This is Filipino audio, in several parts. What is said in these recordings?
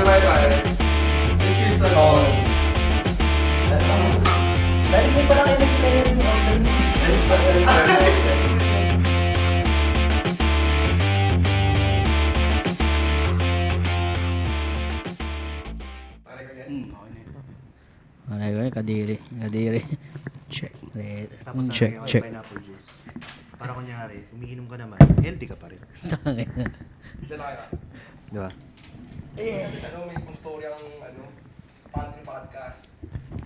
Bye-bye. Cheers na boss. Dahil hindi pa lang kayo nag-player yung order niyo. Dahil pa rin Okay, kadiri. Check. Tapos Check. check. Pineapple juice. Para kunyari, umiinom ka naman, healthy ka pa rin. Diyan na kaya. Di ba? Ano, may pang story ang Pantry Podcast.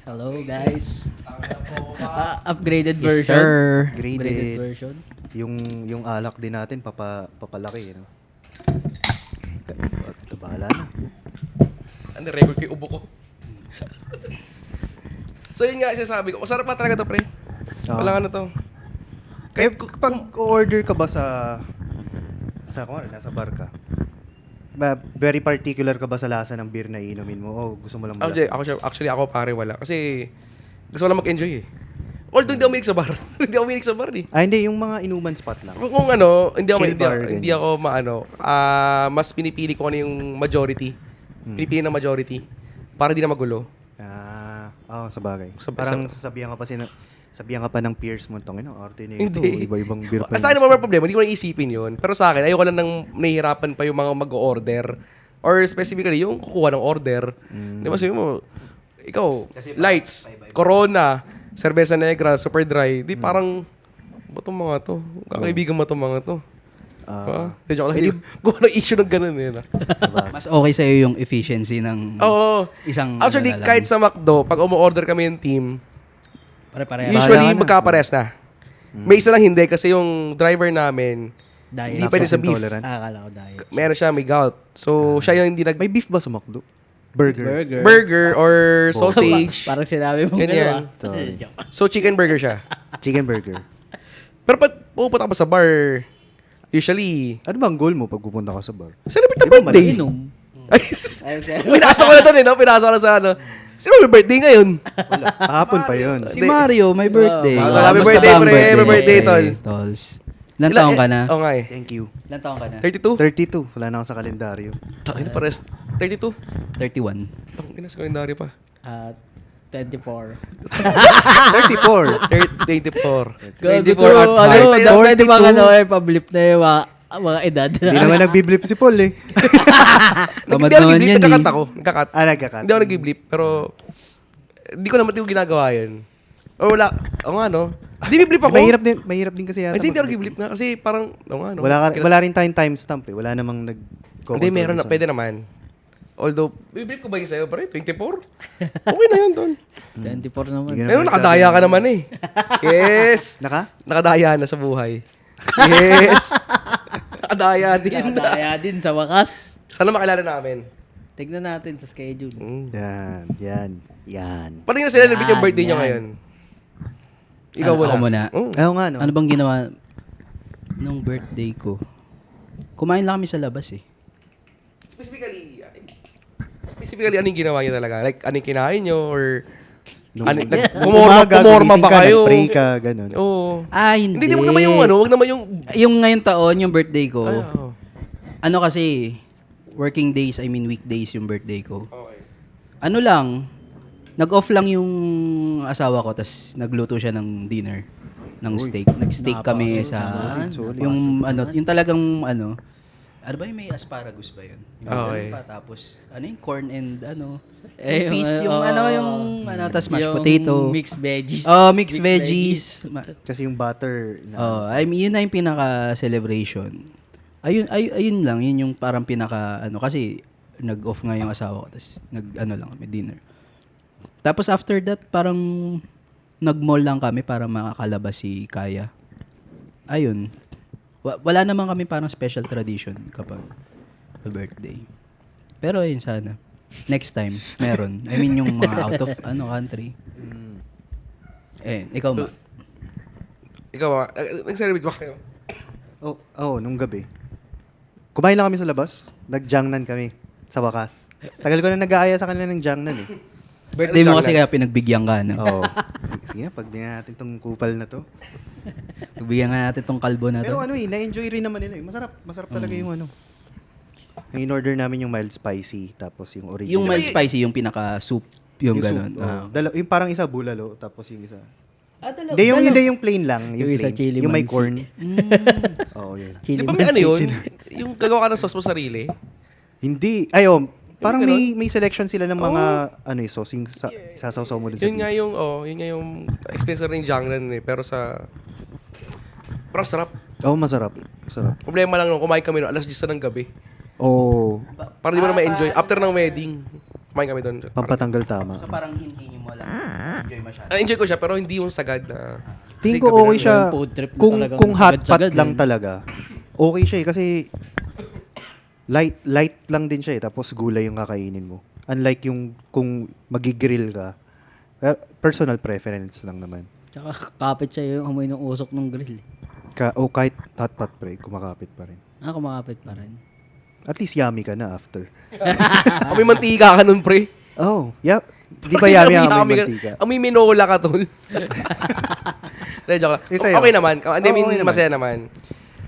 Hello guys. Tama na po, Max. Upgraded Yes, version. sir. Graded. version. Yung alak din natin, papalaki. You know? Bahala na. Ano, record ko yung ubo ko. So yun nga, sinasabi ko. Masarap na talaga to, pre. Oo. Walang ano to. Pag order ka ba kung ano, nasa bar ka, very particular ka ba sa lasa ng beer na iinumin mo? O gusto mo lang malas? Actually, ako pare wala. Kasi gusto ko lang mag-enjoy eh. Although hindi ako minig sa bar. Hindi ako minig sa bar eh. Hindi. Yung mga inuman spot lang. Kung ano, Chill bar, hindi ganyan. ako mas pinipili ko ano yung majority. Pinipili ng majority. Para di na magulo. Sa bagay. Sa- Parang sa- sabihan ka pa ng peers mo, arte na ito, Hindi. iba-ibang beer pa. Sa akin naman may problema, hindi ko na isipin yun. Pero sa akin, ayoko lang nang nahihirapan pa yung mga mag-order. Or specifically, yung kukuha ng order. Di ba sabi mo, ikaw, lights, Corona, Cerveza Negra, Super Dry, di parang, ba itong mga to? Kakaibigan mo itong mga to? Di joke lang. Gawa ng issue ng ganun eh. Mas okay sa'yo yung efficiency ng Oo. isang... Actually, ano na lang. kahit sa McDo, pag umu-order kami yung team, Pare-pareha. usually Bahala ka na. magkapares na. May isa lang hindi kasi yung driver namin, Diet. hindi pwede sa beef. Intolerant. Akala ko diet. Meron siya, may gout. So, siya yung hindi May beef ba sa McDo? Burger. burger or sausage. Parang sinabi mo Ganyan. gano'n. So, chicken burger siya. Chicken burger. Pero pag pupunta ka pa sa bar, usually, Ano ba ang goal mo pag pupunta ka sa bar? celebrate the birthday. Inom. Ay, pinasok ko na doon eh, no? Pinasok ko na sa ano. Sino may birthday ngayon? Wala. Kahapon pa yun. Si Mario, may birthday. Happy Kamusta birthday, ba ang pre. Happy birthday, tol. Tols. Ilan taong ka na? Oo nga eh. Thank you. Ilan taong ka na? 32? 32. Wala na ako sa kalendaryo. Tangina pares. 32? 31. Tangina sa kalendaryo pa. 24. 34. 24. 24 at Ano, 42. pwede ba pablip na yung mga edad? Hindi naman nagbiblip si Paul eh. Tamad Hindi ako naman nag-blip, yan nagkakat eh. ako. Nagkakat. Nagkakat. Hindi ako nag-blip, pero hindi ko naman hindi ko ginagawa yun. O wala, o nga no. Hindi blip ako. Mahirap din kasi yata. Hindi ako mag-blip. nag-blip na kasi parang, o nga no. Wala rin tayong timestamp eh. Wala namang Hindi, meron na, pwede naman. Although, blip ko ba yung sa'yo? Pare, 24? Okay na yun, Don. 24 naman. Hindi Ngayon, nakadaya ka naman eh. Yes. Nakadaya na sa buhay. Yes. Nakadaya din. Kaya din sa wakas. Sana makilala namin. Tignan natin sa schedule. Yan. Paano yung celebrate yung birthday niyo Yan. ngayon? Ikaw wala. Ako muna. Oh. Oo nga no. Ano bang ginawa nung birthday ko? Kumain lang kami sa labas eh. Specifically, ano yung ginawa niyo talaga? Like, ano yung kinain niyo? Or, Umaga, pumorma gumising ba ka, kayo? nag-pray ka, ganun. Oo. Hindi. Hindi, wag naman yung ano, wag naman yung... Yung ngayong taon, yung birthday ko, Ay, oo. ano kasi, working days, weekdays yung birthday ko. Okay. Ano lang, nag-off lang yung asawa ko, tas nagluto siya ng dinner, ng steak. Nag-steak kami sa, yung talagang, ano ba yung may asparagus ba yun? Yung Okay. ganun pa, tapos, yung corn and, Eh, peas, tas mashed yung potato. Mixed veggies. Mixed veggies. Kasi yung butter. Yun na yung pinaka-celebration. Ayun lang, yun yung parang pinaka, kasi nag-off nga yung asawa ko, tapos lang kami, dinner. Tapos after that, parang nag-mall lang kami para makakalabas si Kaya. Ayun. Wala naman kami parang special tradition kapag birthday. Pero ayun sana. Next time, meron. Yung mga out of country. Ikaw ba? Ikaw ba? Nag-celebrate ba kayo? Nung gabi. Kumain lang kami sa labas. Nag-jangnan kami sa wakas. Tagal ko na nag-aaya sa kanila ng jangnan eh. Birthday mo kasi kaya pinagbigyan ka, no? Oo. Sige, pag di na natin tong kupal na to. Pagbigyan nga natin tong kalbo na to. Pero na-enjoy rin naman nila eh. Masarap talaga yung Ang in-order namin yung mild spicy, tapos yung original. Yung mild spicy, yung pinaka-soup, yung soup, gano'n. yung parang isa bulalo, tapos yung isa. Dalawa. Hindi yung plain lang. Yung isa plain. chili Yung may mansi. corn. Oo, yun. Chili Di ba may ano mansi, yun? chili- Yung gagawa ka ng sauce mo sarili? Hindi. Ayun. Parang ganun? may selection sila ng mga sauce yung sasawsaw mo dun sa Yun nga yung experience ko rin yung Jangran eh. Pero parang sarap. Oo, masarap. Masarap. Problema lang nung kumain kami no, alas 10 ng gabi. Oo. Para di mo na ma-enjoy. After ng wedding, kumain kami doon. Pampatanggal tama. So parang hindi mo lang enjoy masyado. Enjoy ko siya pero hindi yung sagad na... Tingin kasi ko gabi okay na- siya. Yung food trip mo Kung talagang hot pot sagad-sagad lang eh. talaga, okay siya eh. Kasi light lang din siya eh. Tapos gulay yung kakainin mo. Unlike yung kung magigrill ka. Personal preference lang naman. Tsaka kapit siya yung amoy ng usok ng grill. Kahit hot pot pre, kumakapit pa rin. Kumakapit pa rin. At least yummy ka na after. Amoy mantika ka nun, pre. Oh, yeah. Di ba yummy ang amoy mantika? Amoy minola ka, tol. Hindi, joke lang. Eh, sa'yo? Okay naman. Hindi, Oo, okay naman. masaya naman.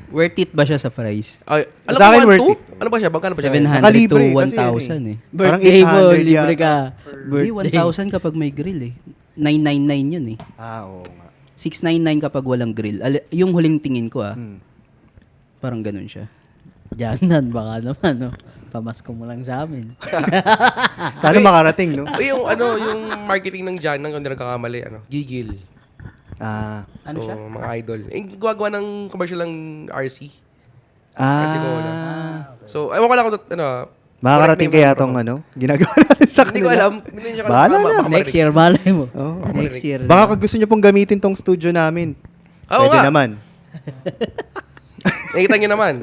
Worth it ba siya sa price? Ay, alam Sa mo, akin, 1, worth 2? it. Ano ba siya? Magkano ba siya? 700 Nakalibre to kasi 1,000 eh. Parang Birthday mo, 800 libre yata. ka. Hindi, 1,000 kapag may grill eh. 999 yun eh. Oo nga. 699 kapag walang grill. Yung huling tingin ko parang ganun siya. Diyanan, baka naman, no? Pamasko mo lang sa amin. Sana makarating, no? Yung marketing ng Jan, kung hindi nagkakamali, Gigil. Ano siya? Mga idol. Yung gumagawa ng commercial ng RC. RC Cola. So, ewan ko lang kung, Makakarating correct name kaya ng tong program. ginagawa natin sa Hindi ko kanila. alam. Hindi siya Bahala na. baka Next marinig. year, malay mo. Oo. Next year. Baka kung gusto nyo pong gamitin tong studio namin. Oo Pwede nga. naman. Nakikita nyo naman.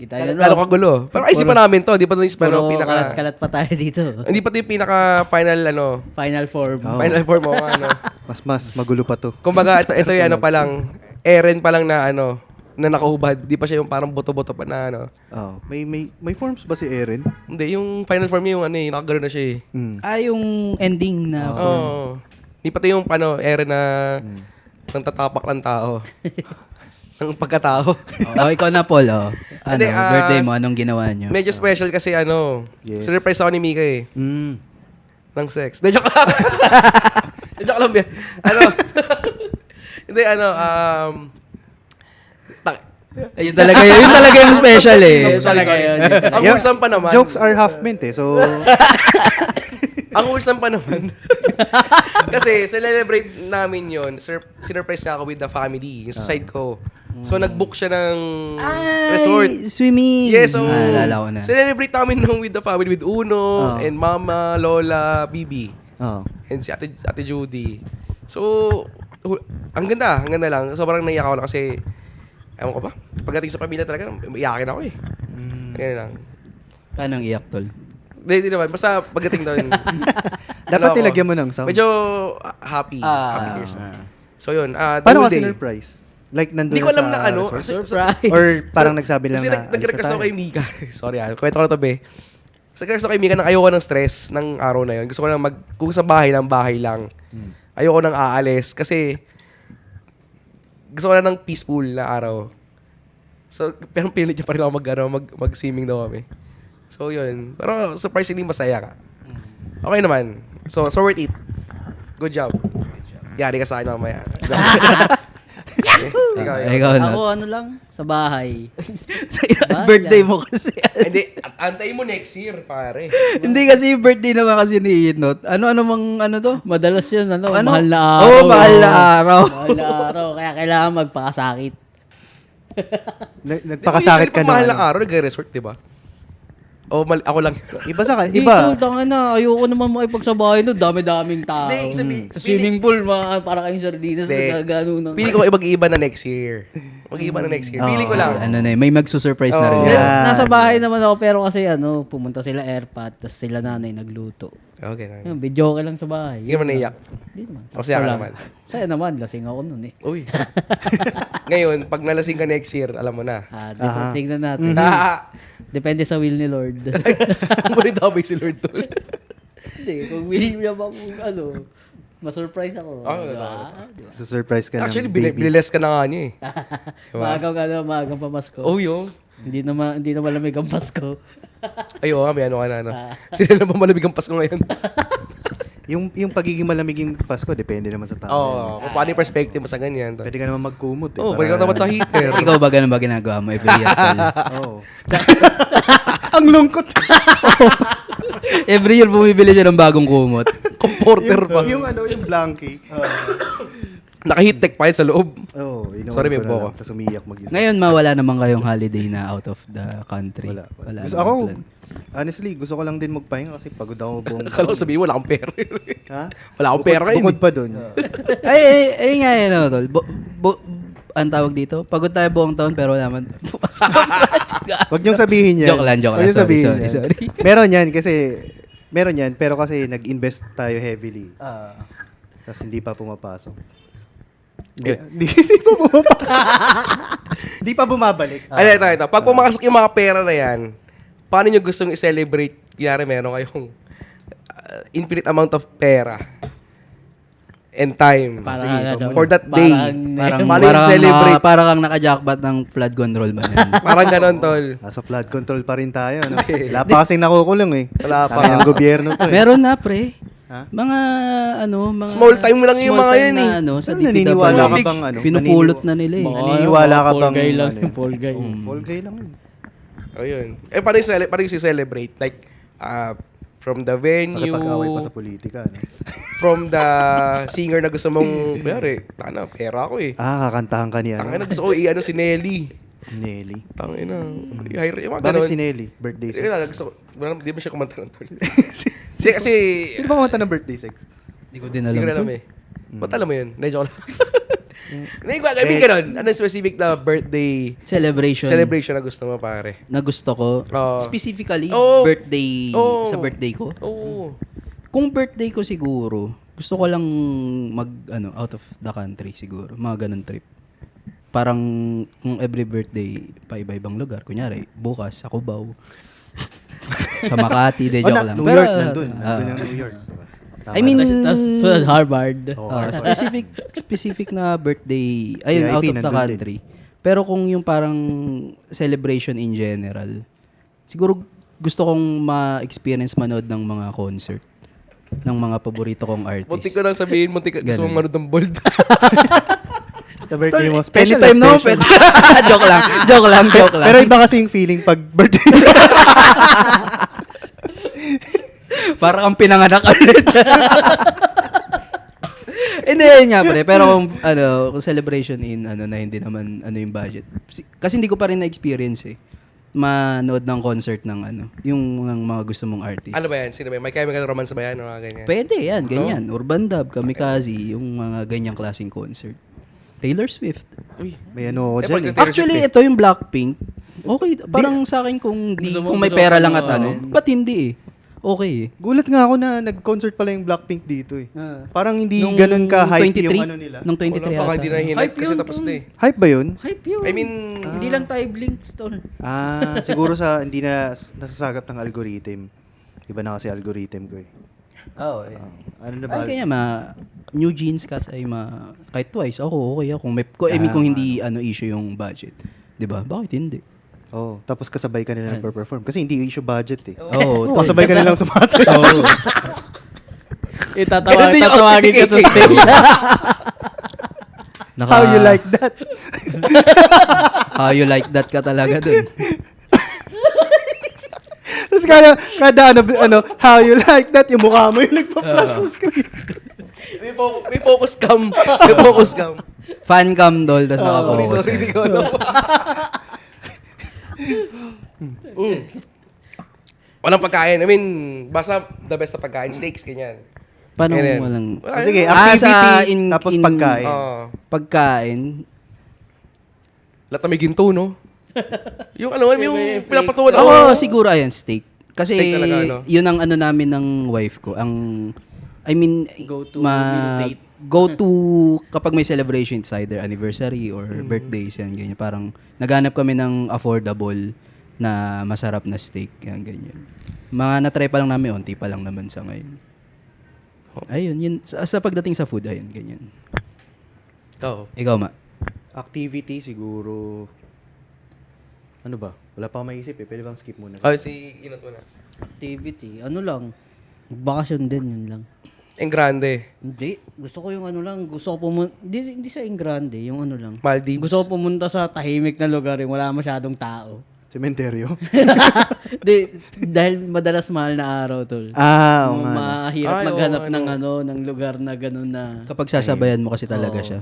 Kita yun, Lalo kagulo. Pero ayusin pa namin to. Di pa ito yung Puro pinaka... kalat-kalat pa tayo dito. Hindi pa ito yung pinaka final, Final form. Oo. final form mo, Mas magulo pa to. Kumbaga, ito yung pa lang, Eren pa lang na, na nakaubad. Di pa siya yung parang buto-buto pa na, Oh, may forms ba si Erin? Hindi, yung final form niya yung nakagano na siya eh. Yung ending na Oo. Di pa ito yung, Eren na nang tatapak ng tao. ng pagkatao. ikaw na, Paul. Hindi, Birthday mo, anong ginawa niyo? Medyo special kasi Yes. surprise ako ni Mika eh. Mm. Ng sex. De, joke lang. De, joke lang. Hindi, Yun talaga yung special eh. sorry. Ang Yeah, wholesome pa naman. Jokes are half meant eh. So, Ang wholesome pa naman. Kasi, celebrate namin yun. Sinurprise niya ako with the family. Yung sa side ko. So, nag-book siya ng resort. Swimming. Yes, so, Naalala ko na. celebrate namin with the family with Uno, and Mama, Lola, Bibi. oh. And si Ate Judy. So, ang ganda lang. Sobrang naiyak ako na kasi, ewan ko ba, pagdating sa pamilya talaga, iyakin ako eh. Ganyan lang. Paano ang iyak, Tol? Hindi naman, basta pagdating doon. Dapat ako, nilagyan mo ng sound. Medyo happy tears. So yun, Paano double ka day. sinurprise? Like nandun Hindi ko alam sa na resort? Surprise. Or parang nagsabi lang kasi na, nag-request ako kay Mika. Sorry kwento ko na to, be. Nag-request ako kay Mika nang ayoko ng stress ng araw na yun. Gusto ko lang kung sa bahay lang. Ayoko nang aalis kasi gusto ko lang ng peaceful na araw. So, pero pilit niya pa rin ako mag-swimming daw kami. So, yun. Pero surprisingly masaya ka. Okay naman. So worth it. Good job. Yari ka sa akin mamaya. Ikaw na. Ako ano lang, sa bahay. Birthday mo kasi. Hindi, antayin mo next year, pare. Hindi kasi yung birthday naman kasi ni Inot. Ano to? Madalas yun, Ano? mahal na araw. Oo, mahal na araw. Mahal na araw, kaya kailangan magpakasakit. Nagpakasakit ka Mahal na. na araw, nag-resort, di ba? O ako lang. Iba sa Hindi, iba. tanga na. Ayoko naman makipagsabahay no. Dami-daming tao. Hindi, sabi- Sa swimming pool, para kayong sardinas. Hindi. Nagagano na. Pili ko mag-iiba na next year. Mag-iiba na next year. Pili ko lang. Ano na may magsusurprise na rin. Oo. yan. Yeah. Nasa bahay naman ako, pero kasi pumunta sila airpot, tapos sila nanay nagluto. Okay na. Yun, video lang sa bahay. Hindi naman naiyak. Hindi naman. Masaya ka Wala. naman. Saya naman, lasing ako nun eh. Uy. Ngayon, pag nalasing ka next year, alam mo na. Tignan natin. Depende sa will ni Lord. Ang muli dabay si Lord tol. Hindi, kung will niya ba ma-surprise ako. Ah, Diba? So surprise ka Actually, ng baby. biniles ka na nga niya eh. Maagang pamasko. Oh, yun. Hindi na malamig ang Pasko. Ay, oo, may ano ka na, ano. Sila naman malamig ang Pasko ngayon. Yung pagiging malamig yung Pasko, depende naman sa tao. Oo, kung paano yung perspective mo sa ganyan. Pwede ka naman magkumot. Oo, pwede ka naman sa heater. Ikaw ba ganun ba ginagawa mo every year? Tol? Oo. Ang lungkot. Every year bumibili siya ng bagong kumot. Comforter pa. yung blankie. Naka-heat tech pa yun sa loob. Oo. Sorry, may buko. Tapos umiyak mag-isa. Ngayon, mawala naman kayong holiday na out of the country. Wala. naman Gusto, ako, plan. honestly, gusto ko lang din magpahinga kasi pagod ako buong Akala ko sabihin mo, wala akong pera. Ha? Wala akong pera ngayon. Bukod pa dun. ay nga yun, ano, tol. Ang tawag dito, pagod tayo buong taon pero wala man. Huwag niyong sabihin yan. Joke lang. Huwag niyong Sorry. sabihin yan. Meron yan, pero kasi nag-invest tayo heavily. Tapos hindi pa pumapasok. Hindi pa pumapasok. Hindi pa bumabalik. Ay, ito. Pag pumasok yung mga pera na yan, paano nyo gustong i-celebrate? Kiyari, meron kayong infinite amount of pera and time for that day. Paano yung celebrate? Parang kang naka-jackpot ng flood control ba yan? Parang ganon, tol. Nasa flood control pa rin tayo. No? Okay. Wala pa kasing nakukulong eh. Wala pa. Tanging ang gobyerno to eh. Meron na, pre. Ha? Mga Small time lang yung small mga time yan na, eh. sa Naniniwala ka DPW. bang Pinupulot na nila eh. Naniniwala ka bang Fall guy lang ano yung fall guy. Fall guy lang yun. Ayun. Paano yung celebrate? Like, from the venue, Nakipag-away pa sa politika. No? from the singer na gusto mong, kaya tana, pera ako eh. Kakantahan ka niya. Tangina, gusto ko i-ano si Nelly. Nelly. Tangina. I-hire, yung mga Bakit ganon. si Nelly? Birthday sex? Gusto ko, di ba siya kumanta ng tol? Kasi, Sino ba kumanta ng birthday sex? Hindi ko din hindi alam ko rin alam to. eh. Ba't alam mo yun? Hindi, joke lang. Hindi ko, I mean, ganon. Ano specific na birthday celebration na gusto mo, pare? Na gusto ko. Oo. Specifically, Oo. birthday, Oo. sa birthday ko. Oo. Kung birthday ko siguro, gusto ko lang out of the country siguro. Mga ganun trip. Parang kung every birthday, pa iba-ibang lugar. Kunyari, bukas sa Cubao. Sa Makati, de joke lang. New Pero, York, nandun yung New York. Tama. I mean, Tapos Harvard. specific na birthday, ayun, VIP, out of the nandun country. Pero kung yung parang celebration in general, siguro gusto kong ma-experience manood ng mga concert ng mga paborito kong artist. Muntik ko lang sabihin, gusto mong manood ng bold. Sa birthday mo. Special Anytime no, special. joke lang. Pero iba kasi yung feeling pag birthday. Para kang pinanganak ulit. Hindi, yun nga pre. Pero kung celebration in, na hindi naman, yung budget. Kasi hindi ko pa rin na-experience eh. Manood ng concert ng yung mga gusto mong artist. Ano ba yan? Sino ba yan? My Chemical Romance ba yan? O mga ganyan? Pwede yan, ganyan. Urban Dub, Kamikaze, yung mga ganyang klaseng concert. Taylor Swift. Uy. May ano ako dyan. Actually, ito yung Blackpink. Okay, parang sa akin kung may pera lang at ba't hindi eh? Okay eh. Gulat nga ako na nag-concert pala yung Blackpink dito eh. Parang hindi ganun ka-hype yung ano nila. Nung 23 Wala, baka ata. hindi na hinaype Hype kasi yun, tapos tol. na eh. Hype ba yun? Hype yun. I mean, Hindi lang tayo blinks, tol. Siguro sa hindi na nasasagap ng algorithm. Iba na kasi algorithm ko eh. Oo eh. Ano na ba? Ay, kaya New Jeans Cats ay kahit twice, okay ako. Kung hindi issue yung budget. 'Di ba? Bakit hindi? Oh, tapos kasabay ka nila nagpe-perform. Kasi hindi issue budget eh. Oo. Kasabay ka nilang sumasayaw. Tatawagin ka sa stage. How you like that? How you like that ka talaga dun. Tapos kada how you like that, yung mukha mo yung nagpa-flash sa screen. may focus cam. May focus cam. Fan cam doll, tas nakapokus. Sorry, hindi ko alam. Walang pagkain. I mean, basta the best na pagkain. Steaks, ganyan. Paano Ganyan. walang... Sige, Ah, activity, tapos pagkain. Pagkain. Lahat na may ginto, no? Yung yung May pinapatuwan. Ako siguro steak. Kasi Steak talaga, no? yun ang namin ng wife ko. I mean, Go-to meal date. Go-to kapag may celebration, it's either anniversary or birthdays, yan, ganyan. Parang naghanap kami ng affordable na masarap na steak, yan, ganyan. Mga na-try pa lang namin, onti pa lang naman sa ngayon. Ayun, yun. Sa pagdating sa food, ayun, ganyan. Oo. Ikaw, Ma? Activity siguro, ano ba? Wala pa akong maisip eh. Pwede bang skip muna? Oh, si Inot mo na. Activity. Ano lang. Bakasyon din, yun lang. Ang grande. Hindi. Gusto ko yung ano lang. Gusto ko pumunta. Hindi sa Ingrande. Yung ano lang. Maldives. Gusto ko pumunta sa tahimik na lugar yung wala masyadong tao. Cementerio? Dahil madalas mahal na araw, tol. Oo nga. Mahirap Ay, maghanap oo, ng ng lugar na gano'n na. Kapag sasabayan mo kasi talaga siya.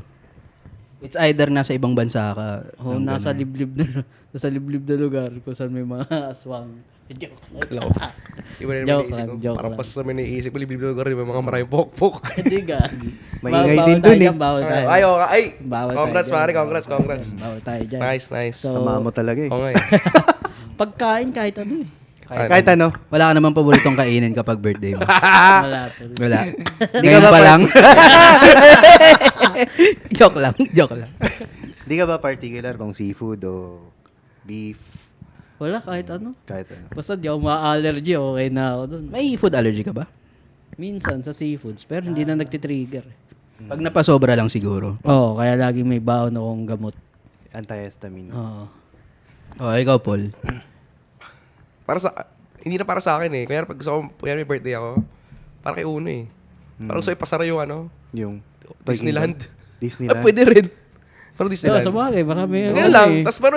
It's either nasa ibang bansa ka. Oh, nasa liblib na lugar kung saan may mga aswang. Joke. Iba rin Joke naman lang, naisip ko. joke Parang lang. pas naman naisip ko, liblib na lugar, may mga maraming pokpok. Hindi gagi. Maingay Bawal din tayo dun eh. dyan, Bawal tayo. Ay, Bawal congrats tayo pare, dyan. congrats. Bawal tayo dyan. Nice. So, Sama mo talaga eh. Oo nga eh. pagkain kahit ano eh. Kahit ano. Wala ka naman paboritong kainin kapag birthday mo. Wala, tol. Wala. Di ka Ngayon ba pa lang. joke lang. Di ka ba particular kung seafood o beef? Wala, kahit ano. Kahit ano. Basta di ako ma-allergy, okay na ako dun. May food allergy ka ba? Minsan sa seafoods, pero hindi na nagtitrigger. Pag napasobra lang siguro. Oo, kaya lagi may baon akong gamot. Antihistamine. Oo. Oh, ikaw, Paul. Hindi na para sa akin eh. Kaya pag gusto ko, kaya may birthday ako, para kay Uno eh. Parang gusto ko ipasara yung Yung Disneyland. Disneyland. Pwede rin. Pero So, Disneyland. sa bagay, marami. Ganun lang. Tapos pero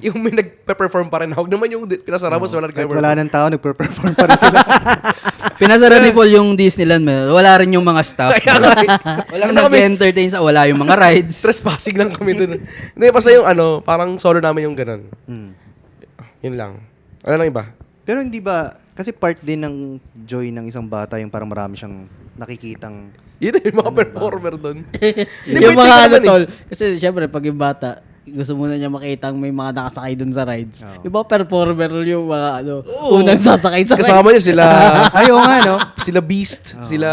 yung may nagpe-perform pa rin. Huwag naman yung pinasara mo, wala Kahit nag-perform. wala ng tao, nagpe-perform pa rin sila. Pinasara ni Paul yung Disneyland. Wala rin yung mga staff. Walang nag-entertain sa wala yung mga rides. Trespassing lang kami dun. Hindi, basta yung parang solo namin yung ganun. Hmm. Yun lang. Ano lang iba? Pero hindi ba, kasi part din ng joy ng isang bata yung parang marami siyang nakikitang Yun na yung mga performer dun. Yung mga ano, tol. Kasi syempre, pag yung bata, gusto muna niya makita may mga nakasakay dun sa rides. Yung mga performer yung mga unang sasakay sa rides. Kasama niya sila, Ayaw nga, no? sila Beast, sila,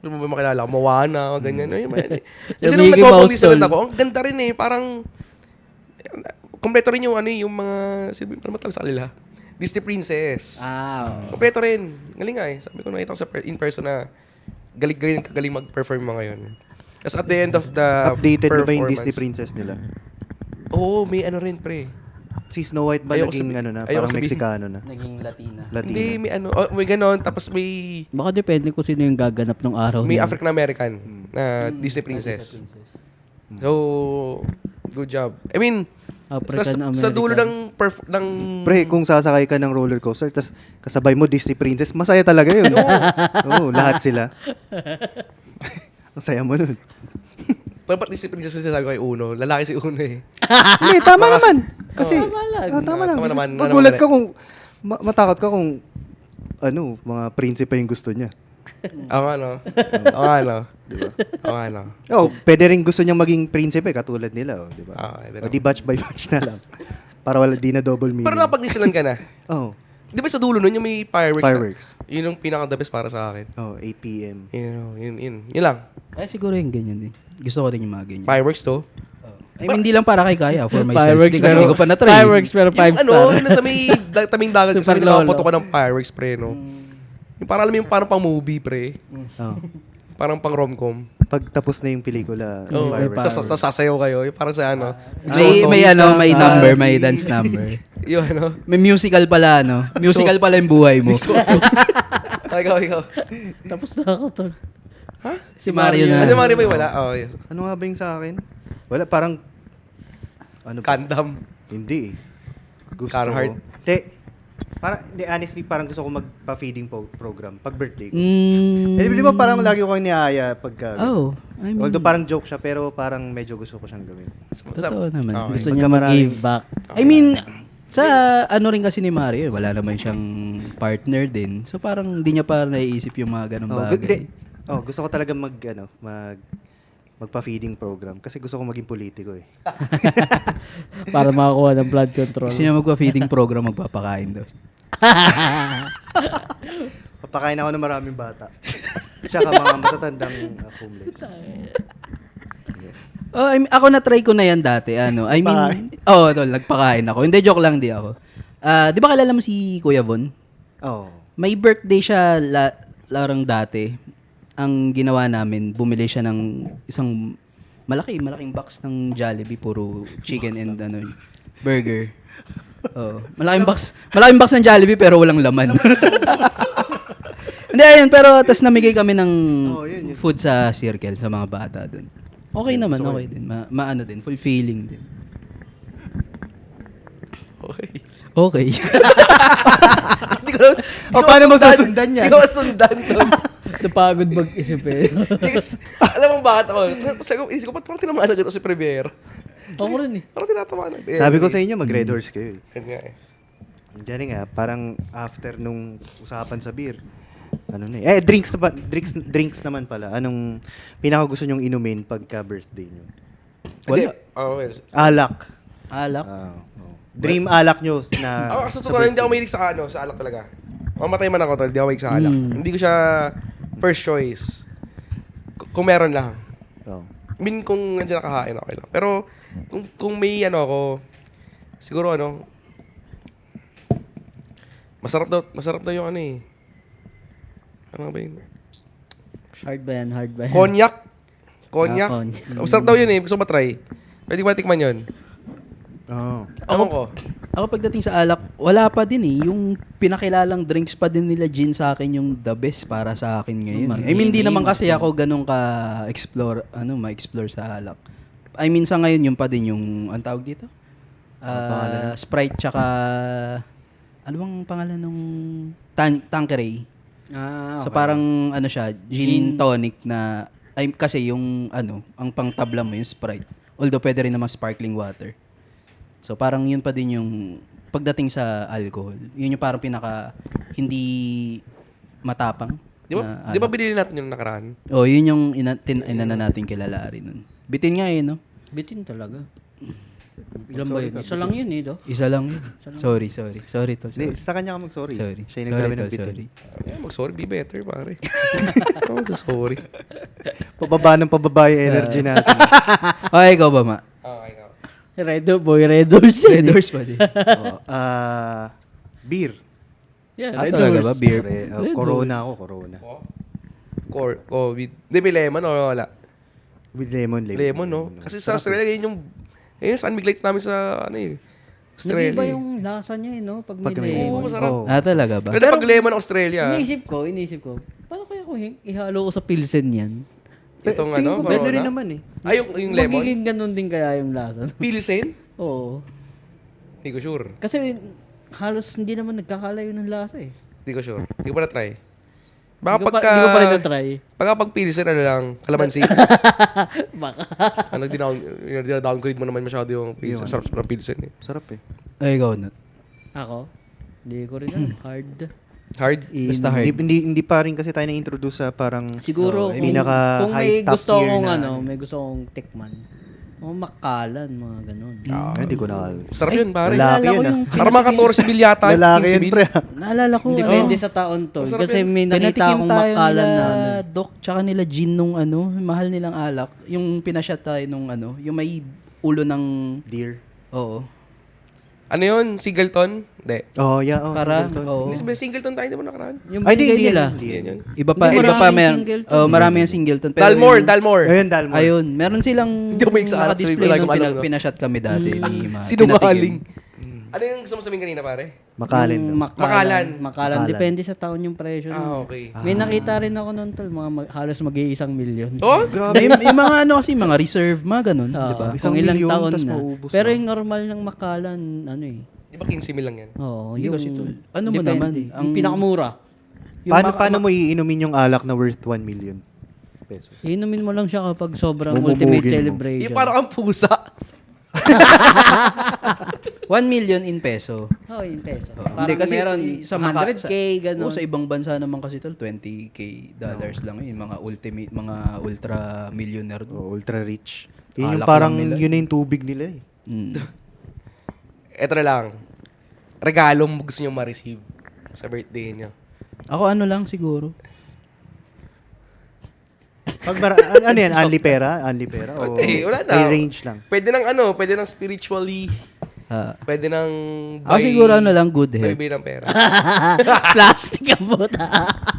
ano mo ba makilala ko, Moana, ganyan. Ay, kasi Yung nung Mickey nag-Hong Mouse Disneyland tol. ako, ang ganda rin eh, parang, kompleto rin yung yung mga, ano matawag sa kanila? Disney Princess. Kompleto rin. Galing nga eh. Sabi ko, nakita ko in person na galing mag-perform mga yun. Kasi at the end of the Updated na ba yung performance- Disney princess nila? Oo, may ano rin pre. Si Snow White ba Ayoko naging sabihin- na, ayoko parang sabihin. Meksikano na? Naging Latina. Latina. Hindi, may ganon. Tapos may Baka depende kung sino yung gaganap ng araw. may na yun. African American na Disney princess. So, good job. I mean, sa dulo ng Pre, kung sasakay ka ng roller coaster, tas kasabay mo Disney princess, masaya talaga yun. Oo, lahat sila. Ang saya mo nun. Pero ba't Disney princess na sabi ko kay Uno? Lalaki si Uno eh. Hindi, tama naman. Kasi, Tama lang. tama lang. Tama naman. Magulat ka kung, matakot ka kung, mga prinsipe yung gusto niya. Oo nga no. Oo nga no. Diba? Oo nga no. Oh, pwede rin gusto niyang maging prinsipe katulad nila, di ba? Pwede O di batch by batch na lang. Para wala di na double meaning. Pero napag-Disneyland ka na. Oh, Di ba sa dulo nun yung may fireworks? fireworks. Yun yung pinaka-the best para sa akin. Oh, 8 p.m. Yun lang. Ay, siguro yung ganyan din. Gusto ko rin yung mga ganyan. Fireworks to. I mean, hindi lang para kay Kaya, for myself. Fireworks, Hindi kasi pero- hindi ko pa na-try. Fireworks pero 5 Yung star. yung nasa may tabing dagat kasi Super nakapoto lolo. ka ng fireworks, pre, no? Yung parang alam mo yung parang pang movie, pre. Oh. Parang pang rom-com. Pag tapos na yung pelikula, Oh, fireworks. tapos sasayaw kayo. Yung parang sa ano. May number, may dance number. Yung ano. May musical pala, no? Musical pala yung buhay mo. Ikaw. Tapos na ako, tol. Ha? Si Mario na. Kasi Mario ba wala? Oh, yes. Ano nga ba yung sa akin? Wala, parang, ano ba? Gundam. Hindi eh. Gusto Carhartt. ko. Honestly, parang gusto ko magpa-feeding program pag birthday ko. Di ba parang lagi ko kayong niaya pagka... Oh, I mean, Although parang joke siya, pero parang medyo gusto ko siyang gawin. totoo naman. Okay. Gusto niya Pagka mag-give maraming- back. I mean, sa ano rin kasi ni Mario, wala naman siyang partner din. So parang hindi niya pa naiisip yung mga ganong bagay. Gusto ko talaga magpa-feeding program kasi gusto ko maging politiko eh. Para makakuha ng blood control. Gusto niya magpa-feeding program, magpapakain daw. Papakain ako ng maraming bata. Tsaka mga matatandang homeless. Oh, ako na-try ko na yan dati. Tol, nagpakain ako. Hindi, joke lang, di ako. Di ba kilala mo si Kuya Von? Oh. May birthday siya larang dati. Ang ginawa namin, bumili siya ng isang malaking box ng Jollibee, puro chicken and burger. Oo. Malaking box ng Jollibee pero walang laman. Hindi, ayun. Pero tas namigay kami ng food sa circle, sa mga bata dun. Okay naman, okay din. Maano din, fulfilling din. Okay. Okay. Hindi ko paano mo susundan yan? Hindi ko masundan doon. Napagod mag-isip eh. Alam mo bakit ako? Sabi ko, isip ko, ba't parang tinamaan agad ako si Premier? Ako rin eh. Parang tinatamaan agad. Sabi ko sa inyo, mag-red horse kayo. Yan nga eh. Diyan nga, parang after nung usapan sa beer, ano na eh. Drinks naman pala. Anong pinaka gusto nyong inumin pagka birthday nyo? Wala. Oh, well. Alak. Alak. Dream alak nyo na Ako, sa totoo lang, hindi ako mahilig sa alak talaga. Mamatay man ako, tol, hindi ako mahilig sa alak. Hindi ko siya first choice. Kung meron lang. Oh. I mean, kung nandiyan nakahain, okay lang. Pero, kung may ako, siguro masarap daw yung ano ba yun? Hard ba yan? Cognac. cognac. Masarap daw yun eh, gusto ko matry. Pwede ko matikman yun. Oh. Ako pagdating sa alak, wala pa din eh. Yung pinakilalang drinks pa din nila gin sa akin yung the best para sa akin ngayon. I mean, hindi naman kasi ako ganun ka-explore, ma-explore sa alak. I mean, sa ngayon, yung pa din yung, ang tawag dito? Sprite tsaka, ano bang pangalan nung Tanqueray? Okay. So parang, siya, gin tonic na, kasi yung, ang pangtabla mo yung Sprite. Although pwede rin naman sparkling water. So parang yun pa din yung pagdating sa alcohol. Yun yung parang pinaka hindi matapang. Di ba binili natin yung nakaraan? Oh, yun yung inana natin kilala rin nun. Bitin nga no? Bitin talaga. Ilan ba yun? Isa lang yun do? Isa lang yun. Sorry to. Hindi, sa kanya ka mag-sorry. Sorry. Siya yung nagsabi ng bitin. Sorry. Mag-sorry, be better, pare. Sorry. Pababa ng pababa yung energy natin. Okay, ikaw ba, Ma? Okay, ikaw. Red Horse. Red Horse pa din. Beer. Yeah, Ah, talaga ba? Beer? Corona ako, Corona. Hindi, may lemon o wala? With lemon. Lemon, no? Kasi sa Australia, yun yung San Miguel Lights namin sa, Australia. Nag-iba yung lasa niya no? Pag may Pag may lemon. Oo, masarap. Talaga ba? Pero pag lemon Australia, Inisip ko, paano kaya kung ihalo ko sa Pilsen yan? itong Tingin ko pwede rin Corona. naman eh. Ay, yung lemon? Magiging ganun din kaya yung lasa. Pilsen? Oo. Hindi ko sure. Kasi halos hindi naman nagkakalayo ng lasa eh. Hindi ko sure. Hindi ko pa na-try. Baka Hindi pagka... ko pa rin na-try. Pagka pag Pilsen, lang, kalamansi. Baka. Downgrade mo naman masyado yung Pilsen. Sarap ng Pilsen eh. Sarap eh. Ay, ikaw na. Ako? Hindi ko rin alam. Hard. Hard? Basta hard. Hindi pa rin kasi tayo na-introduce sa parang Siguro kung, pinaka kung may high top gusto tier akong na may gusto akong tikman. Makalan, mga ganun. Hindi ko na alam. Sarap yun, pare. Lalaki yun ah. Parang mga 14 bil yata. Lalaki 15 yun, bil. pre. Naalala ko, Depende sa taon to. Masarap Kasi may nakita pinatikim akong tayo makalan nila, na Doc, tsaka nila gin nung mahal nilang alak. Yung pinashot tayo nung yung may ulo ng, Deer. oo. Ano yun? Singleton? Hindi. Oh, yeah. Oh, Para, Singleton. oo. Hindi sabihin Singleton tayo, hindi mo nakaraan. Yung Ay, binigay hindi nila. Hindi Yan yun. Iba pa Hindi, maraming meron. Singleton. Oh, marami yung Singleton. Pero Dalmore. Ayun, Dalmore. Ayun, meron silang Hindi ako mahilig sa alak, naka-display sabi ko, nung lagi ko alam, no? pinashot kami dati ni Ma. Sinungaling. Pinatikim. Ano yung gusto mo sabihin kanina, pare? Makalan daw. Makalan. Makalan. Depende sa taon yung presyo. nun. Okay. May nakita rin ako noon tol, halos mag-iisang milyon. Oh? Grabe. yung mga mga reserve, mga ganun, di ba? Isang Kung ilang milyon, taon tas na. maubos Pero na. yung normal ng makalan, Di ba 15 mil lang yan? Oo, Hindi yung kasi tol. Ano mo depende. naman, Yung pinakamura. Paano mo iinumin yung alak na worth 1 million pesos? Inumin mo lang siya kapag sobrang Bububugin ultimate mo. celebration. Yung parang ang pusa. 1 million in peso. Oh, in peso. Hindi Parang kasi meron sa 100K, gano'n. Sa ibang bansa naman kasi tol, $20K lang yun, mga ultimate, mga ultra millionaire. Oh, ultra rich. Yun yung Alak parang lang nila. yun na yung tubig nila eh. Eto na lang. Regalong gusto nyo ma-receive sa birthday nyo. Ako lang siguro. Ano yan? Only pera? Only pera? O Wala na. range lang? Pwede ng spiritually Pwede nang Siguro ano lang, good health. Bili ng pera. Plastic ang puta.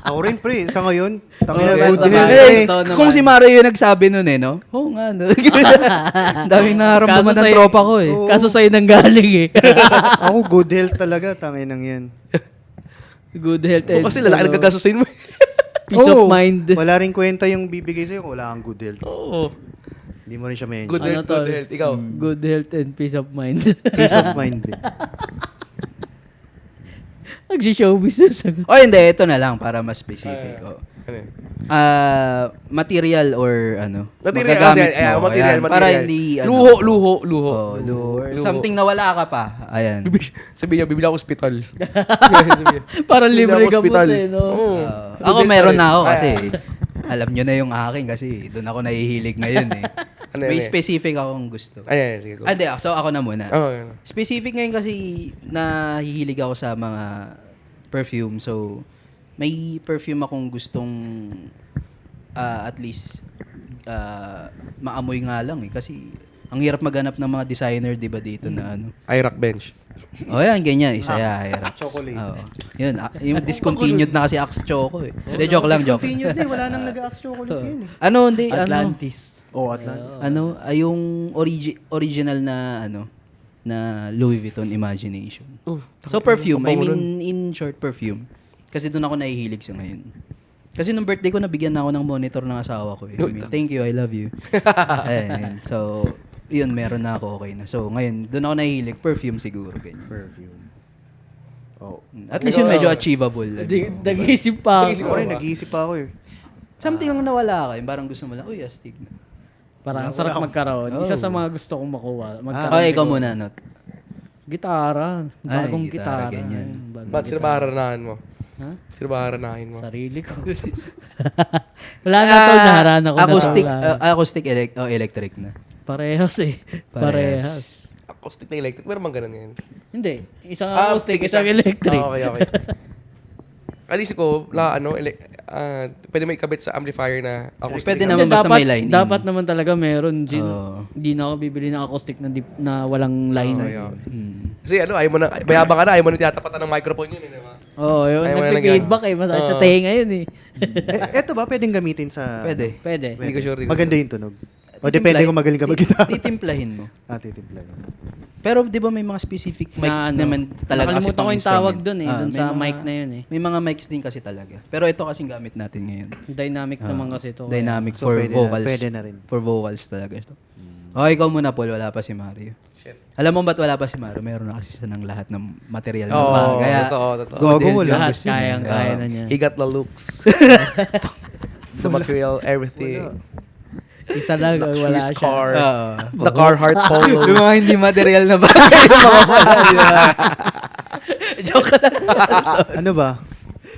Ako rin, pre. Sa ngayon, tangina Okay, good sa health, bagay. pre. Totoo naman. Kung si Mario yung nagsabi nun no? Oo nga, no? Ang daming nararamdaman ng tropa ko eh. Kaso sa'yo nang galing eh. Ako good health talaga, tangin ng yan. Good health O, kasi lalaki nagkagasasin mo. Peace of Oo, mind. Wala rin kwenta yung bibigay sa'yo kung wala kang good health. Oo. Hindi mo rin siya may Good Ano health, to? good health. Ikaw. Good health and peace of mind. peace of mind din. Nagsi-showbiz na sagot. O hindi, ito na lang para mas specific. Ano yun? Material or ano? Material, magagamit kasi, ayan, mo. material, Ayan, Para material. hindi, ano. Luho. Luho. Or something na wala ka pa. Ayan. Sabi niya, bibili ako hospital. Para Bibili libre ako ka hospital. po no? Oo. Ako meron na ako kasi alam nyo na yung akin kasi doon ako nahihilig ngayon eh. Ano May yun eh? specific akong gusto. Ayan, sige. Go. Hindi, so ako na muna. Oo, yun. Specific ngayon kasi nahihilig ako sa mga perfume. So, may perfume akong gustong at least maamoy nga lang eh. Kasi ang hirap maghanap ng mga designer, di ba, dito na ano. iRock bench. O yan, ganyan. Isa yan. Chocolate. Oo. Yun, yung discontinued na kasi Axe Choco eh. Hindi, joke lang, joke. Continued din, wala nang nag-axe chocolate yun eh. Ano, hindi, Atlantis. Oh, Atlantis. yung original na, na Louis Vuitton Imagination. Oh, So, perfume. I Pabango mean, in short, perfume. Kasi doon ako nahihilig sa ngayon. Kasi nung birthday ko, nabigyan na ako ng monitor ng asawa ko. Eh. I mean, thank you, I love you. Ayun. So, yun, meron na ako, okay na. So, ngayon, doon ako nahihilig. Perfume siguro, ganyan. Perfume. Oh. At least yun medyo achievable. Nag-iisip pa Nag-iisip ako. Ako rin, nag-iisip pa ako eh. Something lang nawala ka. Yung parang gusto mo lang, uy, astig na. Parang ang sarap magkaroon. Isa sa mga gusto kong makuha. Magkaroon Okay, ikaw siguro. muna, Not. Gitara. Bagong gitara, gitara. ganyan. Bagong Ba't sino ba haranahan mo? Ha? Sino ba haranahin mo? Sarili ko. Wala na tol, naharana ko acoustic, na. Tol. acoustic electric na. Parehas eh. Parehas. Acoustic na electric. Meron bang ganun ngayon? Hindi. Isang acoustic, isang electric. Okay. Kalisi ko, pwede may ikabit sa amplifier na acoustic. Pwede na- naman basta may line in. Dapat naman talaga meron. Oo. Hindi na ako bibili ng acoustic na walang line. Okay. Kasi ayaw mo na, mayabang ka na, ayaw mo na tinatapatan ng microphone yun, di ba? Oo, yung Ayaw mo na nagpe-feedback eh. Masakit sa tenga yun eh. Eto ba, pwedeng gamitin sa... Pwede. Pwede. Hindi ko sure. Maganda yung tunog. O depende kung magaling ka mag-gitara. Titimplahin mo. Titimpla yun. Pero di ba may mga specific mic Na ano, naman talaga kasi nakalimutan ko pang yung tawag instrument. dun eh, dun may sa mic na yun eh. May mga mics din kasi talaga. Pero ito kasing gamit natin ngayon. Dynamic naman kasi ito. Dynamic So, for pwede na- vocals. pwede na rin. For vocals talaga ito. Okay, ikaw muna, Paul. Wala pa si Mario. Shit. Alam mo ba't wala pa si Mario? Meron na kasi siya ng lahat ng material. na Oo, pa. Kaya, totoo. Gago mo health yung lahat. gusto niya. Kayang-kaya na niya. He got the looks. The material, everything. Isa lang, wala Luxurious siya. car. Oo. The Carhartt Polo. Yung mga hindi material na bagay. Yung mga wala, di ba? Joke lang. Ano ba?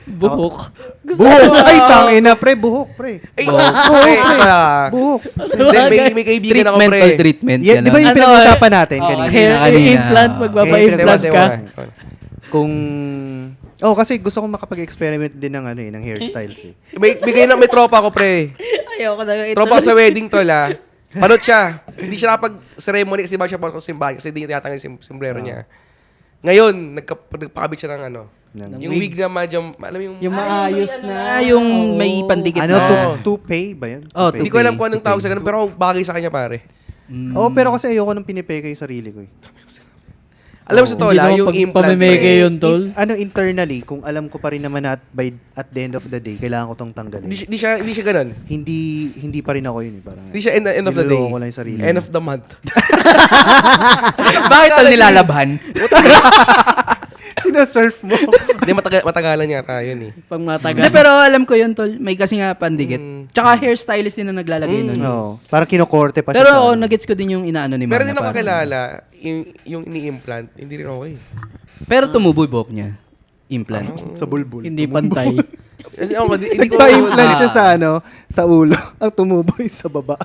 Buhok. Buhok! Ay, tangina, pre. Buhok, pre. Ay, pala. Buhok. May kaibigan ako, Treatment pre. or treatment. Yeah, yan di ba lang. yung pinag-usapan natin Oo, kanina? Hair Kanina. implant, magpapa-implant Sige, ka. sige. Kung... Oh, kasi gusto kong makapag-experiment din ng ng hairstyles eh. May tropa ko, pre. Ayoko na ito. Tropa ko sa wedding tol, ha. Panot siya. Hindi siya nakapag-ceremony kasi bago siya pa simbahan kasi hindi niya tinatanggal yung sombrero niya. Ngayon, nagpakabit siya ng yung wig na medyo, alam mo yung... Yung maayos na. Yung may pandikit Ano, na. toupee ba yan? Oh, Toupee. Hindi ko alam kung anong tawag sa ganun, pero bagay sa kanya, pare. Oo, pero kasi ayoko nang pinipeke yung sarili ko eh. Alam mo sa tola, yung implant. Pamimeke yun, tol. Internally, kung alam ko pa rin naman at the end of the day, kailangan ko tong tanggalin. Hindi siya ganun. Hindi pa rin ako yun eh. Parang, Hindi siya end of the day. niloloko ko lang yung sarili. End of the month. Bakit tol nilalabhan? Sinasurf mo. Hindi, matagalan niya tayo yun eh. Pag Hindi, matagal. pero alam ko yun, tol. May kasi nga pandikit. Tsaka hairstylist din na naglalagay nun. Oo. Parang kinokorte pa siya. Pero sa- nagets ko din yung inaano ni Mana. Meron din ako parang- kilala, yung ini-implant, hindi rin okay. Pero tumubo yung buhok niya. Implant. sa bulbul. Hindi pantay. Kasi ako, hindi ko... Nagpa-implant siya sa ulo. Ang tumuboy sa baba.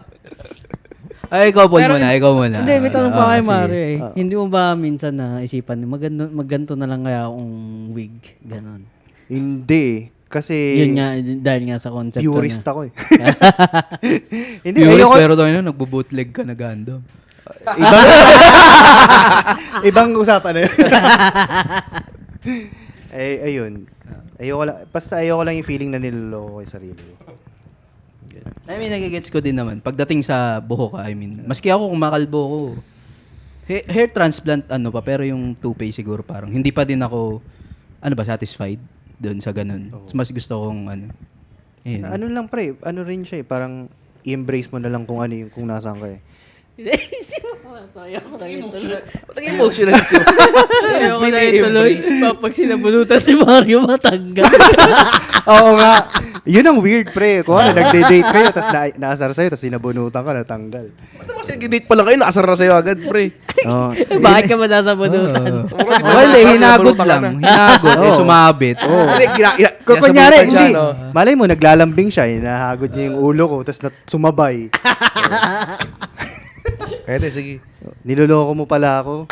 Ay, ikaw Paul muna, ikaw muna. Hindi, may tanong pa kay sige. Mario eh. Hindi mo ba minsan naisipan, magganto na lang kaya akong wig? Ganon. Hindi. Kasi Yun nga, dahil nga sa concept. purist ako eh. Hindi, Viewers, ayoko. pero tayo na, nagbo-bootleg ka na ganda. Ibang, ibang usapan na yun. Ayun. Ayoko lang yung feeling na niloloko ko yung sarili ko. I mean, nagigets ko din naman. Pagdating sa buhok, maski ako kung makalbo ko, hair transplant, pero yung toupee siguro parang, hindi pa din ako, satisfied doon sa ganun. So, mas gusto kong, ayun. Ano lang pre, ano rin siya parang i-embrace mo na lang kung ano yung kung nasaan ka eh. Ba't ang emotional siya? Ayoko na ituloy. Pag sinabunutan si Mario, matanggal. Oo nga. Yun ang weird pre. Kung ano, nagde-date kayo, tapos naasar sa'yo, tapos sinabunutan ka, natanggal. Ba't naman date pa lang kayo, nakasar na sa'yo agad, pre? Oo. Bakit ka masasabunutan? Well, hinagod lang. Hinagod, sumabit. Kunyari, hindi. Malay mo, naglalambing siya, nahagod niya yung ulo ko, tapos sumabay. Pwede, sige. Niloloko mo pala ako.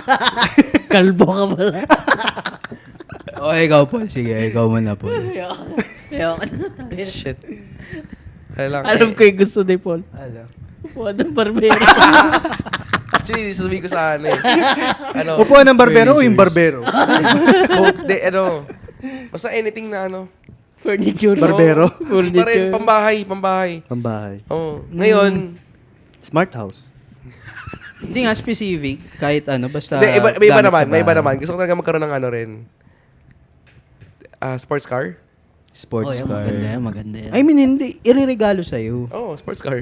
Kalbo ka pala. Ikaw po. Sige, ikaw muna po. Ayoko na. Shit. Lang, Alam ko yung gusto ni Paul. Alam. Upuan ng barbero. Actually, sabihin ko sa Upuan ng barbero o yung barbero? Basta anything na Furniture. Barbero? Pa rin, pambahay. Pambahay. Ngayon, Smart house. Hindi nga specific, kahit basta may iba gamit naman, sa may iba bahay. naman. Gusto ko talaga magkaroon ng rin. Sports car? Sports car. Maganda yan. I mean, hindi. Ireregalo sa'yo. Sports car.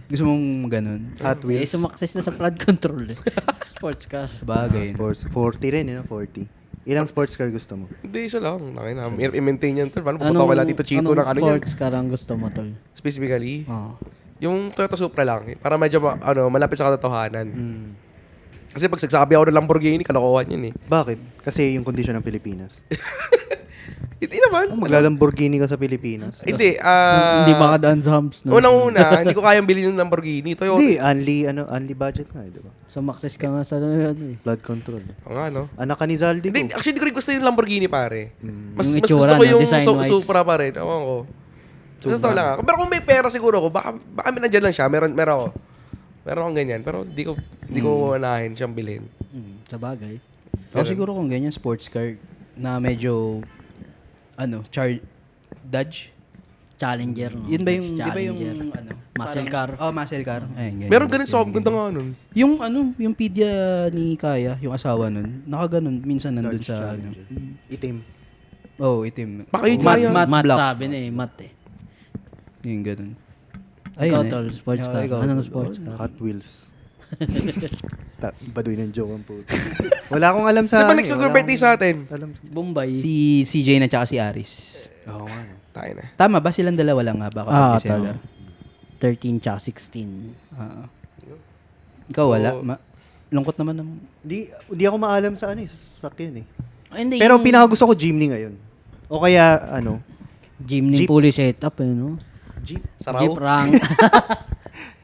Gusto mong ganun. Hot Eh, wheels. sumakses na sa flood control eh. Sports car. Bagay. Sports. 40 rin, 40. Ilang sports car gusto mo? Hindi, isa lang. I-maintain yan. Paano pupunta ko kay Tito Chito ng yan? sports car ang gusto mo, tol? Specifically? Oo. Yung Toyota Supra lang. Para medyo malapit sa katotohanan. Kasi pag sagsabi ako ng Lamborghini, kalokohan yun eh. Bakit? Kasi yung kondisyon ng Pilipinas. Hindi naman. Magla-Lamborghini ka sa Pilipinas. Hindi. Hindi makadaan sa humps, no? Unang-una, hindi ko kayang bilhin ng Lamborghini. Toyota. Hindi, only budget nga, di ba? Sumakses ka nga sa ano. Flood control. Oo nga, no? Anak ka ni Zaldi ko. Hindi, actually, hindi ko rin gusto yung Lamborghini, pare. Mas Yung gusto itsura, ko no? yung Design-wise. Supra pa rin. Ewan ko. Gusto lang ako. Pero kung may pera siguro ako, baka nandiyan lang siya. Meron ako. Meron akong ganyan. Pero hindi ko unahin siyang bilhin. Sa bagay. O siguro kung ganyan, sports car na medyo, Dodge? Challenger. No? Yun ba yung, di ba yung, Challenger. Muscle car. Muscle car. Ayun, ganyan. Meron ganun sa ganda nga nun. Yung Pidya ni Kaya, yung asawa nun, nakaganon, minsan nandun Dodge sa, Challenger. Itim. itim. Baka yun Matte kaya. Matte black. sabi na eh. Matte eh. Yung ganun. Ikaw, Ayun tol. Sports car. Ikaw, Anong tol. sports car? Hot wheels. Baduy ng joke ang puto. Wala akong alam sa... Kasi pa next birthday sa atin. Alam. Bombay. Si CJ na tsaka si Aris. Oo nga. no. Tayo na. Tama ba? Silang dalawa lang nga ba kapag December? 13 tsaka 16. Ikaw wala? So, Lungkot naman naman. Hindi ako maalam sa sa sakyan eh. Hindi, Pero yung pinakagusto ko Jimny ngayon. O kaya, Jeep Jeep. fully setup eh, no? Jeep. Saraw? Jeep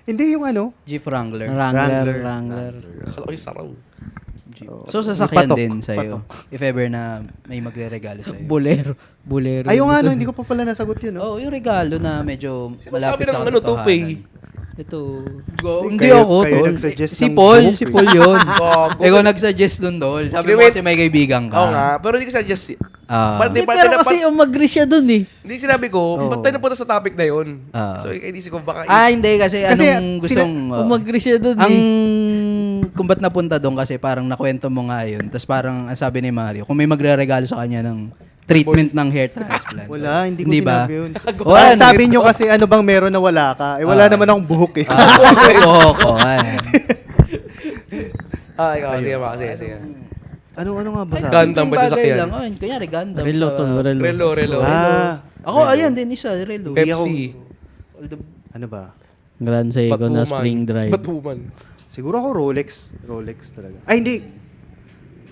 Hindi yung Jeep Wrangler. Wrangler. Akala ko yung saraw. So sasakyan Patok. din sa'yo. If ever na may magre-regalo sa'yo. Bolero. Ayaw nga, hindi ko pa pala nasagot yun. No? Oh, yung regalo na medyo Sinasabi malapit sa ng katotohanan. tupay. Ito. Hindi Kayo- ako, kayo tol. nag-suggest Si ng Paul, buhok, si eh. Paul yun. Gago. Ikaw nag-suggest dun, tol. Sabi mo Wait. kasi may kaibigan ka. Oo nga. Pero hindi ko suggest. Hindi, pero kasi umagri siya dun eh. Hindi sinabi ko, ba't tayo napunta sa topic na yun? Ah. So, inisip ko baka... Hindi kasi, Kasi anong gustong... Umagri siya dun ang eh. kung ba't napunta doon kasi parang nakwento mo nga yun. Tapos parang ang sabi ni Mario, kung may magre-regalo sa kanya ng treatment ng hair transplant. Wala, hindi ko ba? sinabi yun. Wala, Sabi nyo kasi ano bang meron na wala ka. Eh wala naman akong buhok eh. Oo, ikaw. Sige. Ano nga ba sa Gundam ba ito sakyan? lang. Kunyari, Gundam. Relo, sa- tol. Relo. Ako, ayan din, isa, Relo. Pepsi. Ano ba? Grand Seiko na Batuman. spring drive. Batuman. Siguro ako Rolex. Rolex talaga. Ay, hindi.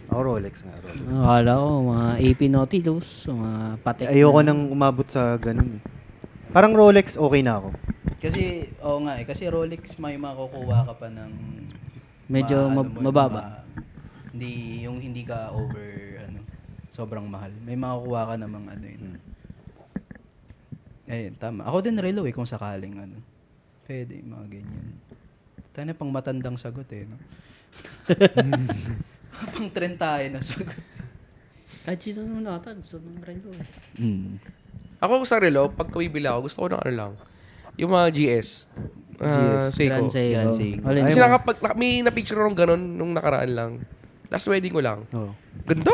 Ako Rolex nga. Rolex. Akala ko, mga AP Nautilus, mga Patek. Ayoko nang umabot sa ganun eh. Parang Rolex, okay na ako. Kasi, oo nga eh. Kasi Rolex may makukuha ka pa ng... Medyo mababa. Hindi ka over, sobrang mahal. May makukuha ka namang yun. Ayun, tama. Ako din Relo kung sakaling, pwede, mga ganyan. Tayo na pang matandang sagot eh. No? Pang 30 na sagot. Kahit sino naman ata, gusto ng relo eh. Ako sa relo, pag bibili ako, gusto ko ng ano lang. Yung mga GS. Grand Seiko. Seiko. Grand Seiko. Alin Kasi mo? may na-picture akong ganun nung nakaraan lang. Last wedding ko lang. Oh. Ganda.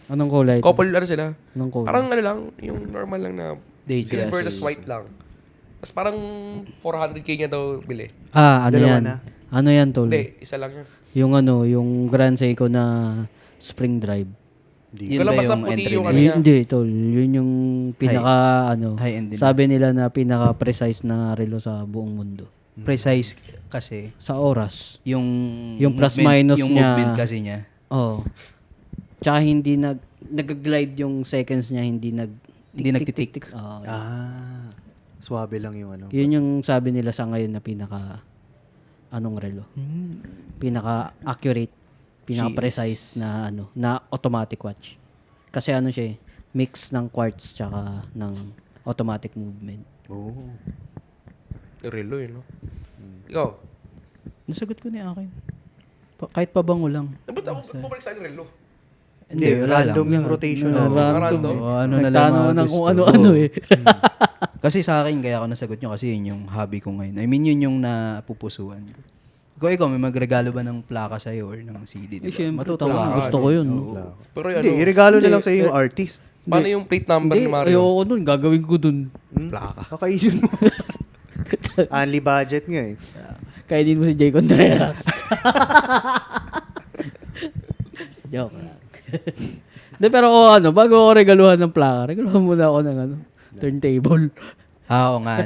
Anong kulay? ito? Couple ano sila. Anong kulay? Parang ano lang, yung normal lang na Dates. silver tas white lang. Tapos parang 400k niya daw bili. ano Dalawa yan? na. Ano yan, tol? Hindi, isa lang yun. Yung Grand Seiko na Spring Drive. Yun Wala ba basta yung puti entry yung nila? ano niya. Hindi, tol. Yun yung pinaka, high-end din. sabi nila na pinaka-precise na relo sa buong mundo. Precise kasi. Sa oras. Yung plus movement- minus yung niya. movement kasi niya. Oo. Tsaka hindi nag-glide yung seconds niya, hindi nagtitik. Oo. Swabe lang yung ano. Yun yung sabi nila sa ngayon na pinaka relo. Pinaka-accurate, pinaka-precise na na automatic watch. Kasi siya mix ng quartz tsaka ng automatic movement. Oh. Relo no? Ikaw? Nasagot ko ni akin. Kahit pabango lang. Ba't ako bumalik sa akin relo? Hindi, wala lang. random yung rotation. Random. O, ano na lang Nagtanaw mga ng gusto. kung ano-ano eh. Kasi sa akin, kaya ako nasagot nyo kasi yun yung hobby ko ngayon. I mean, yun yung napupusuan ko. Kung ikaw, may magregalo ba ng plaka sa'yo or ng CD, di ba? Siyempre, Matutuwa ka. gusto ko yun. Pero Hindi, iregalo na lang sa yung artist. paano yung plate number Hindi, ni Mario? ayoko nun. Gagawin ko dun. Plaka. Kakainin mo. Only budget nga eh. Kainin mo si Jay Contreras. Joke lang. Hindi, pero bago ako regaluhan ng plaka, regaluhan muna ako ng turntable. Oo nga,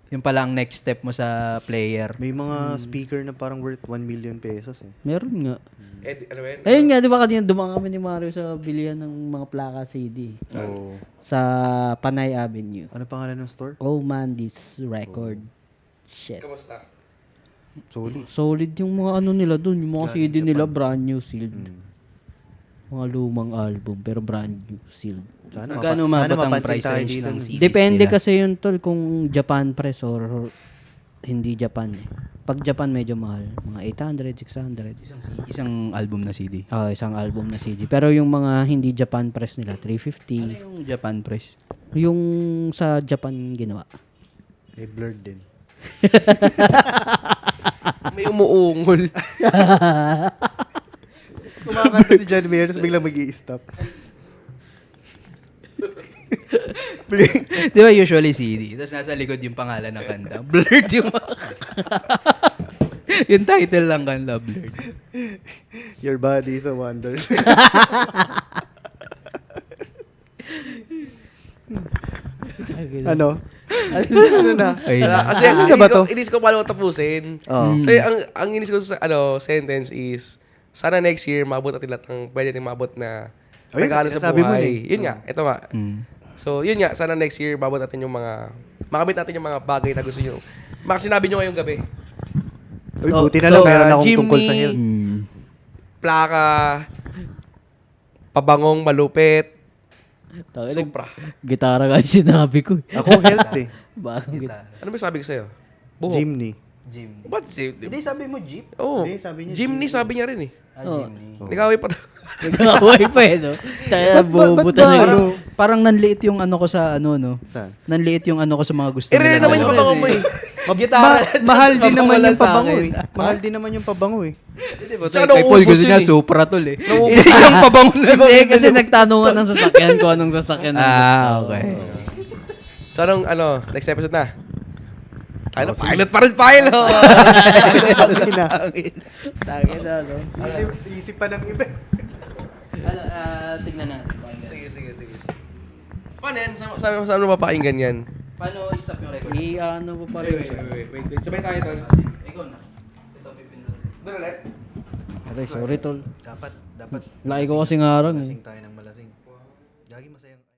Yung pala ang next step mo sa player. May mga speaker na parang worth 1 million pesos eh. Meron nga. Ano ba yun? Ayun nga, di ba kanina dumaan kami ni Mario sa bilihan ng mga plaka CD Oh. sa Panay Avenue. Ano pangalan ng store? Oh man, this record. Shit. Kamusta? Solid. Solid yung mga nila dun. Yung mga CD nila, brand new sealed. Mga lumang album, pero brand new sealed. Magkano umabot ang price range ng CDs Depende nila? kasi yun, tol, kung Japan press or hindi Japan eh. Pag Japan, medyo mahal. Mga 800, 600. Isang album na CD. Isang album na CD. Pero yung mga hindi Japan press nila, 350. Ano yung Japan press? Yung sa Japan ginawa. Eh, blurred din. May umuungol. Kumakanta si John Mayer, tapos biglang mag-i-stop. Di ba usually CD? Tapos nasa likod yung pangalan ng kanta. Blurred yung yung title lang kanta, blurred. Your body is a wonder. Ano? Ano na? Ay, Kasi Ano na ba to? inis ko paano tapusin. Oo. So, ang inis ko sa sentence is, sana next year, maabot natin lahat ng pwede natin maabot na Ayun, regalo sa sinasabi mo buhay. eh. Yun nga, ito nga. So, yun nga, sana next year, maabot natin yung makamit natin yung mga bagay na gusto nyo. Mga sinabi nyo ngayong gabi. Uy, buti na lang, meron akong Jimny, tungkol sa health. plaka, pabangong malupit, Tangina, Supra. Gitara nga yung sinabi ko. Ako health eh. Bakit gitara? Ano ba sabi ko sa'yo? Buhok. Jimny. Jimny. Ba't si... Hindi, sabi mo Jeep? Oo. Hindi, sabi niya Jimny sabi niya rin eh. Jimny. Nagaway pa Nag-away pa eh, no? Tayo bubuta na ano? yun. Parang nanliit yung ano ko sa Saan? Nanliit yung ano ko sa mga gusto Ire naman yung pabango mo eh. Gitara. Mahal din naman Pabango lang yung sa pabango akin. eh. Mahal din naman yung pabango eh. Tsaka Kay Paul nauubos gusto yun niya eh. Supra tol eh. Nauubos Yung pabango na Hindi, kasi nagtanungan ng sasakyan ko anong sasakyan ang gusto. okay. So anong, next episode na? Pilot pa rin, pilot! Tangin na, no? Isip pa ng iba. Tignan natin. Sige. Paano yan? Saan mo papakinggan yan? Paano i-stop yung record? I-ano mo pa rin siya. Wait. Sabay tayo tol. Ikaw na. Ito pipindot. Doon ulit. Aray, sorry, tol. Dapat Laki ko kasi ngarang eh. malasing tayo ng malasing. Lagi masayang